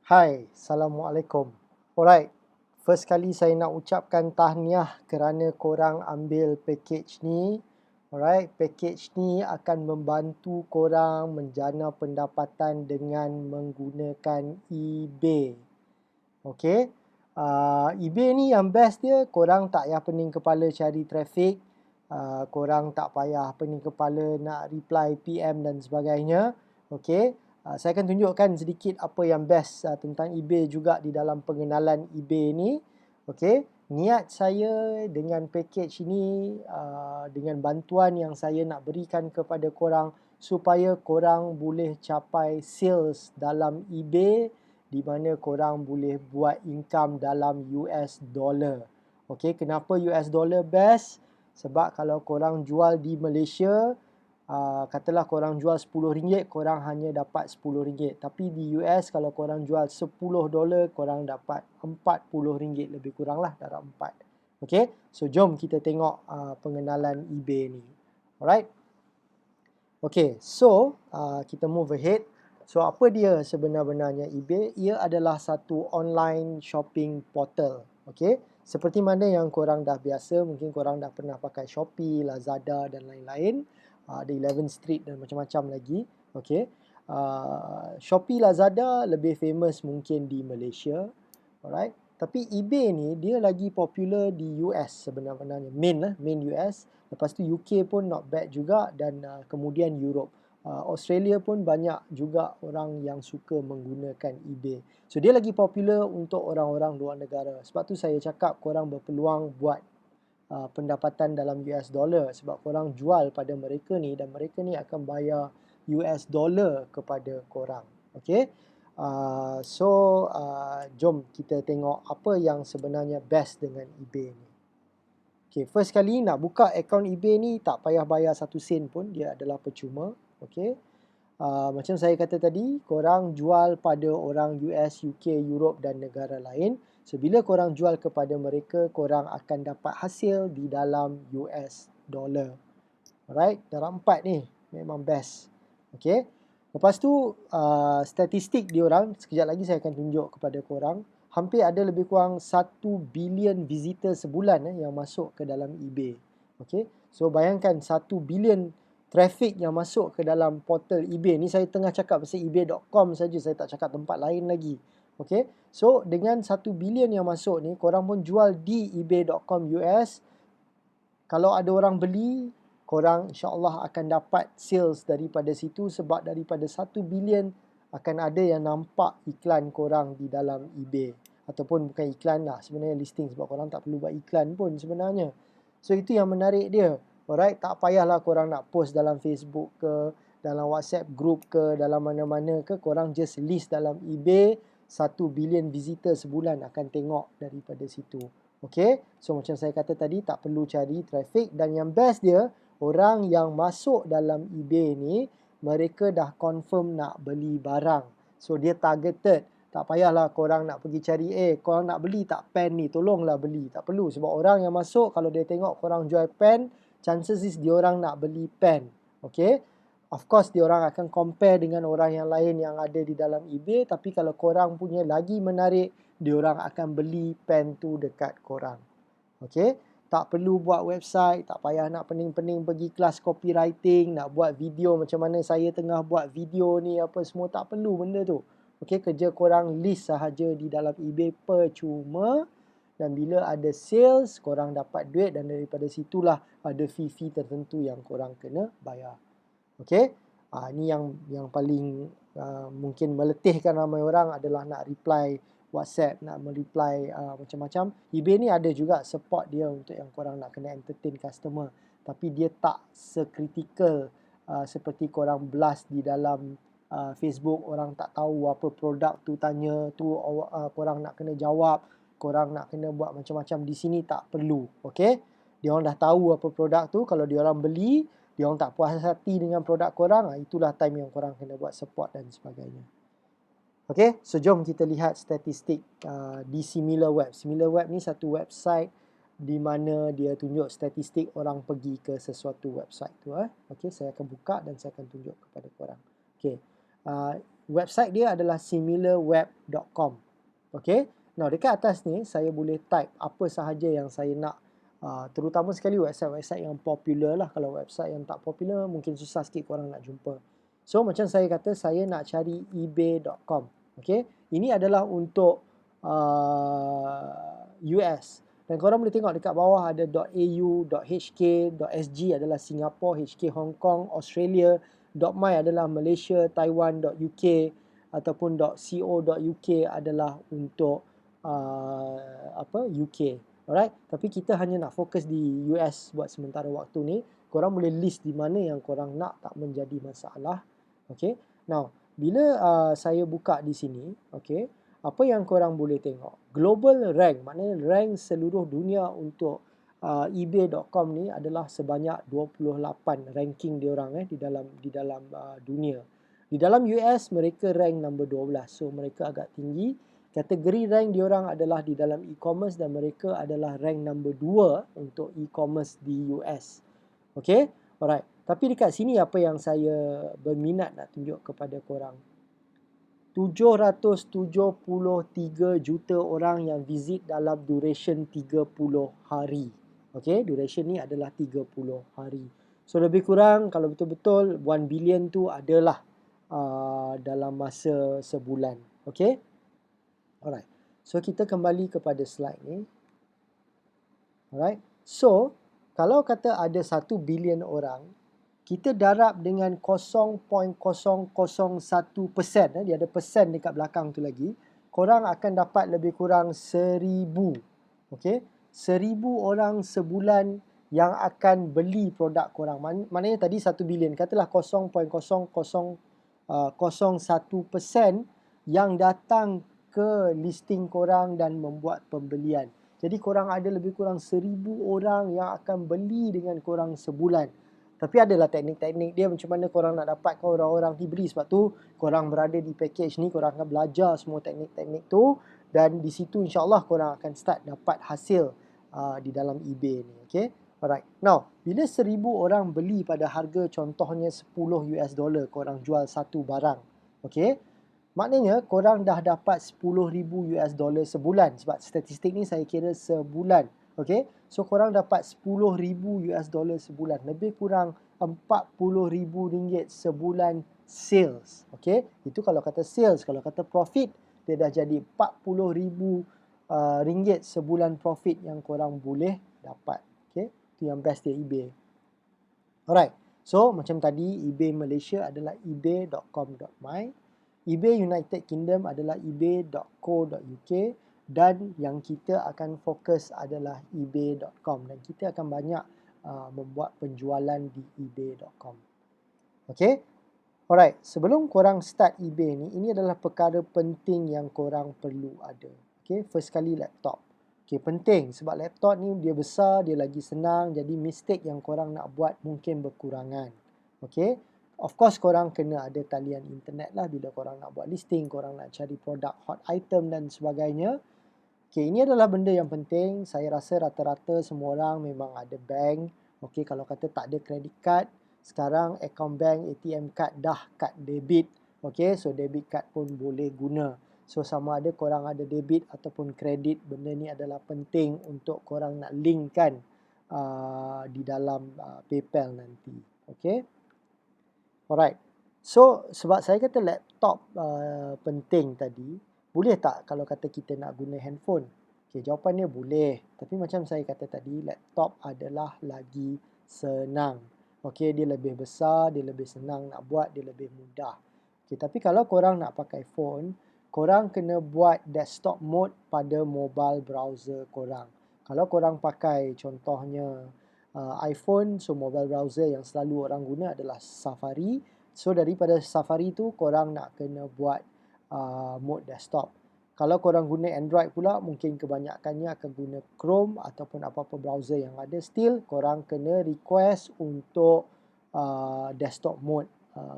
Hai, Assalamualaikum. Alright, first kali saya nak ucapkan tahniah kerana korang ambil package ni. Alright, package ni akan membantu korang menjana pendapatan dengan menggunakan eBay. Okay, eBay ni yang best dia, korang tak payah pening kepala cari traffic. Korang tak payah pening kepala nak reply PM dan sebagainya. Okay, saya akan tunjukkan sedikit apa yang best tentang eBay juga di dalam pengenalan eBay ni. Okay, niat saya dengan package ini, dengan bantuan yang saya nak berikan kepada korang, supaya korang boleh capai sales dalam eBay di mana korang boleh buat income dalam US dollar. Okay, kenapa US dollar best? Sebab kalau korang jual di Malaysia, katalah korang jual RM10, korang hanya dapat RM10. Tapi di US kalau korang jual $10, korang dapat RM40 lebih kurang lah, darab 4. Okay, so jom kita tengok pengenalan eBay ni. Alright. Okay, so kita move ahead. So apa dia sebenar-benarnya eBay? Ia adalah satu online shopping portal. Okay, seperti mana yang korang dah biasa, mungkin korang dah pernah pakai Shopee, Lazada dan lain-lain. Ada 11 Street dan macam-macam lagi. Okay, Shopee, Lazada lebih famous mungkin di Malaysia. Alright, tapi eBay ni dia lagi popular di US sebenarnya, main US. Lepas tu UK pun not bad juga, dan kemudian Europe. Australia pun banyak juga orang yang suka menggunakan eBay. So dia lagi popular untuk orang-orang luar negara. Sebab tu saya cakap korang berpeluang buat pendapatan dalam US dollar, sebab korang jual pada mereka ni dan mereka ni akan bayar US dollar kepada korang. Okay, jom kita tengok apa yang sebenarnya best dengan eBay ni. Okay, first kali nak buka akaun eBay ni tak payah bayar 1 sen pun, dia adalah percuma. Okay, macam saya kata tadi, korang jual pada orang US, UK, Europe dan negara lain. So bila korang jual kepada mereka, korang akan dapat hasil di dalam US dollar. Alright, darab 4 ni memang best. Okay, lepas tu statistik diorang, sekejap lagi saya akan tunjuk kepada korang. Hampir ada lebih kurang 1 bilion visitor sebulan yang masuk ke dalam eBay. Okay, so bayangkan 1 bilion traffic yang masuk ke dalam portal eBay. Ni saya tengah cakap pasal ebay.com saja, saya tak cakap tempat lain lagi. Okay, so dengan 1 bilion yang masuk ni, korang pun jual di ebay.com US. Kalau ada orang beli, korang insyaAllah akan dapat sales daripada situ, sebab daripada 1 bilion akan ada yang nampak iklan korang di dalam eBay. Ataupun bukan iklan lah, sebenarnya listing, sebab korang tak perlu buat iklan pun sebenarnya. So itu yang menarik dia. Alright, tak payahlah korang nak post dalam Facebook ke, dalam WhatsApp group ke, dalam mana-mana ke, korang just list dalam eBay. 1 bilion visitor sebulan akan tengok daripada situ. Okay, so macam saya kata tadi, tak perlu cari traffic. Dan yang best dia, orang yang masuk dalam eBay ni, mereka dah confirm nak beli barang. So dia targeted. Tak payahlah korang nak pergi cari, korang nak beli tak pen ni, tolonglah beli. Tak perlu, sebab orang yang masuk, kalau dia tengok korang jual pen, chances is diorang nak beli pen. Okay, of course diorang akan compare dengan orang yang lain yang ada di dalam eBay. Tapi kalau korang punya lagi menarik, diorang akan beli pen tu dekat korang. Okay, tak perlu buat website, tak payah nak pening-pening pergi kelas copywriting, nak buat video macam mana saya tengah buat video ni apa semua, tak perlu benda tu. Okay, kerja korang list sahaja di dalam eBay percuma, dan bila ada sales, korang dapat duit, dan daripada situlah ada fee-fee tertentu yang korang kena bayar. Okay, ini yang paling mungkin meletihkan ramai orang adalah nak reply WhatsApp, nak mereply macam-macam. eBay ni ada juga support dia untuk yang korang nak kena entertain customer. Tapi dia tak sekritikal seperti korang blast di dalam Facebook, orang tak tahu apa produk tu, tanya tu, korang nak kena jawab, korang nak kena buat macam-macam. Di sini tak perlu. Okay, dia orang dah tahu apa produk tu. Kalau dia orang beli, dia orang tak puas hati dengan produk korang, itulah time yang korang kena buat support dan sebagainya. Okay, so jom kita lihat statistik di SimilarWeb. SimilarWeb ni satu website di mana dia tunjuk statistik orang pergi ke sesuatu website tu. Okay, saya akan buka dan saya akan tunjuk kepada korang. Okay, website dia adalah similarweb.com. Okay. Now, dekat atas ni, saya boleh type apa sahaja yang saya nak. Terutama sekali website-website yang popular lah. Kalau website yang tak popular, mungkin susah sikit korang nak jumpa. So, macam saya kata, saya nak cari ebay.com. Okay. Ini adalah untuk US. Dan korang boleh tengok dekat bawah ada .au, .hk, .sg adalah Singapore, HK Hong Kong, Australia, .my adalah Malaysia, Taiwan, .uk ataupun .co.uk adalah untuk UK. Alright, tapi kita hanya nak fokus di US buat sementara waktu ni. Korang boleh list di mana yang korang nak, tak menjadi masalah. Okay. Now, bila saya buka di sini, okay, apa yang korang boleh tengok? Global rank, maknanya rank seluruh dunia untuk ebay.com ni adalah sebanyak 28 ranking diorang di dalam dunia. Di dalam US mereka rank number 12. So mereka agak tinggi. Kategori rank diorang adalah di dalam e-commerce dan mereka adalah rank number 2 untuk e-commerce di US. Okay? Alright. Tapi dekat sini apa yang saya berminat nak tunjuk kepada korang. 773 juta orang yang visit dalam duration 30 hari. Okay, duration ni adalah 30 hari. So lebih kurang kalau betul-betul 1 billion tu adalah dalam masa sebulan. Okay. Alright. So kita kembali kepada slide ni. Alright. So kalau kata ada 1 billion orang, kita darab dengan 0.001%, dia ada persen dekat belakang tu lagi, korang akan dapat lebih kurang 1,000. Okay? 1,000 orang sebulan yang akan beli produk korang. Maknanya tadi 1 bilion, katalah 0.001% yang datang ke listing korang dan membuat pembelian. Jadi korang ada lebih kurang 1,000 orang yang akan beli dengan korang sebulan. Tapi adalah teknik-teknik dia macam mana korang nak dapatkan orang-orang ni beli. Sebab tu korang berada di package ni, korang akan belajar semua teknik-teknik tu. Dan di situ insyaAllah korang akan start dapat hasil di dalam eBay ni. Okay. Alright. Now, bila 1,000 orang beli pada harga contohnya $10 korang jual satu barang. Okay. Maknanya korang dah dapat $10,000 sebulan. Sebab statistik ni saya kira sebulan. Okay. So korang dapat $10,000 sebulan. Lebih kurang RM40,000 sebulan sales. Okay. Itu kalau kata sales. Kalau kata profit, dia dah jadi RM40,000 sebulan profit yang korang boleh dapat. Okay. Itu yang best dia eBay. Alright. So macam tadi, eBay Malaysia adalah ebay.com.my. eBay United Kingdom adalah ebay.co.uk. Dan yang kita akan fokus adalah ebay.com. Dan kita akan banyak membuat penjualan di ebay.com. Okay. Alright. Sebelum korang start eBay ni, ini adalah perkara penting yang korang perlu ada. Okay. First kali laptop. Okay. Penting. Sebab laptop ni dia besar, dia lagi senang. Jadi mistake yang korang nak buat mungkin berkurangan. Okay. Of course korang kena ada talian internet lah bila korang nak buat listing, korang nak cari produk hot item dan sebagainya. Okay, ini adalah benda yang penting. Saya rasa rata-rata semua orang memang ada bank. Okay, kalau kata tak ada credit card, sekarang account bank, ATM card dah kad debit. Okay, so debit card pun boleh guna. So sama ada korang ada debit ataupun kredit, benda ni adalah penting untuk korang nak linkkan di dalam PayPal nanti. Okay. Alright. So sebab saya kata laptop penting tadi, boleh tak kalau kata kita nak guna handphone? Okay, jawapannya boleh. Tapi macam saya kata tadi, laptop adalah lagi senang. Okay, dia lebih besar, dia lebih senang nak buat, dia lebih mudah. Okay, tapi kalau korang nak pakai phone, korang kena buat desktop mode pada mobile browser korang. Kalau korang pakai contohnya iPhone, so mobile browser yang selalu orang guna adalah Safari. So daripada Safari tu, korang nak kena buat mode desktop. Kalau korang guna Android pula, mungkin kebanyakannya akan guna Chrome ataupun apa-apa browser yang ada. Still, korang kena request untuk desktop mode,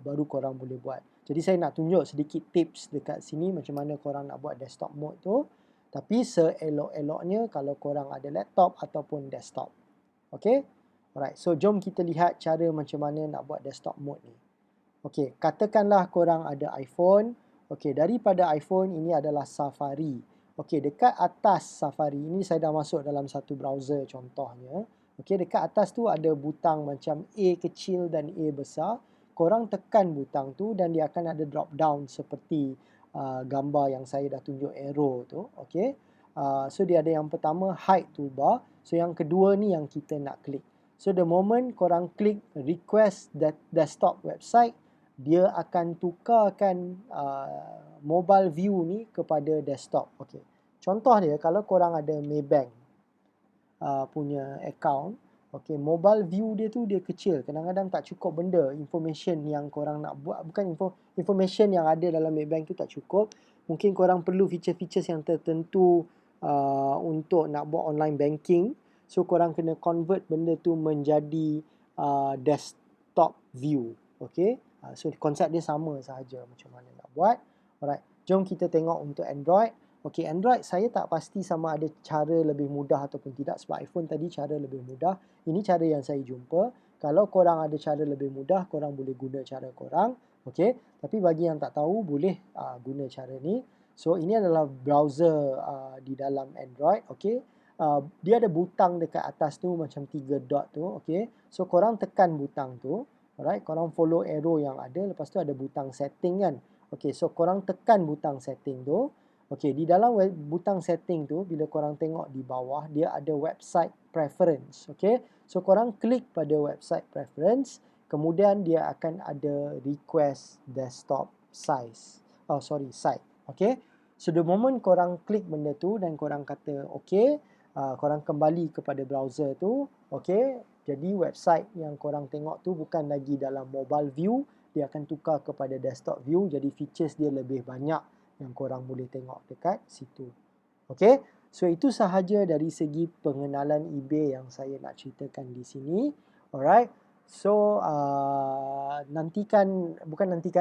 baru korang boleh buat. Jadi saya nak tunjuk sedikit tips dekat sini macam mana korang nak buat desktop mode tu. Tapi seelok-eloknya kalau korang ada laptop ataupun desktop. Okay? Alright, so jom kita lihat cara macam mana nak buat desktop mode ni. Okay, katakanlah korang ada iPhone, Okey, daripada iPhone ini adalah Safari. Okey, dekat atas Safari ini saya dah masuk dalam satu browser contohnya. Okey, dekat atas tu ada butang macam A kecil dan A besar. Korang tekan butang tu dan dia akan ada drop down seperti gambar yang saya dah tunjuk arrow tu. Okey. So dia ada yang pertama hide toolbar. So yang kedua ni yang kita nak klik. So the moment korang klik request desktop website, dia akan tukarkan mobile view ni kepada desktop. Okey. Contoh dia, kalau korang ada Maybank punya account, okey, mobile view dia tu dia kecil. Kadang-kadang tak cukup benda, information yang korang nak buat, bukan information yang ada dalam Maybank tu tak cukup. Mungkin korang perlu feature-features yang tertentu untuk nak buat online banking. So korang kena convert benda tu menjadi desktop view. Okey. So konsep dia sama sahaja macam mana nak buat. Alright, jom kita tengok untuk Android. Okey, Android saya tak pasti sama ada cara lebih mudah ataupun tidak, sebab iPhone tadi cara lebih mudah. Ini cara yang saya jumpa. Kalau korang ada cara lebih mudah, korang boleh guna cara korang. Okey, tapi bagi yang tak tahu, boleh guna cara ni. So ini adalah browser di dalam Android. Okey, dia ada butang dekat atas tu macam 3 dot tu. Okey, so korang tekan butang tu. Alright, korang follow arrow yang ada. Lepas tu ada butang setting kan. Okay, so korang tekan butang setting tu. Okay, di dalam butang setting tu, bila korang tengok di bawah, dia ada website preference. Okay, so korang klik pada website preference. Kemudian dia akan ada request desktop size. Site. Okay, so the moment korang klik benda tu dan korang kata okay, korang kembali kepada browser tu. Okay, jadi website yang korang tengok tu bukan lagi dalam mobile view, dia akan tukar kepada desktop view. Jadi features dia lebih banyak yang korang boleh tengok dekat situ. Okay, so itu sahaja dari segi pengenalan eBay yang saya nak ceritakan di sini. Alright, so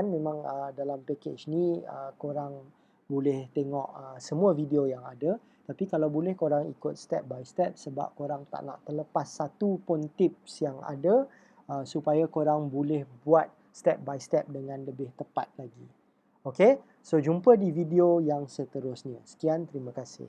memang dalam package ni korang boleh tengok semua video yang ada. Tapi kalau boleh korang ikut step by step, sebab korang tak nak terlepas satu pun tips yang ada, supaya korang boleh buat step by step dengan lebih tepat lagi. Okay, so jumpa di video yang seterusnya. Sekian, terima kasih.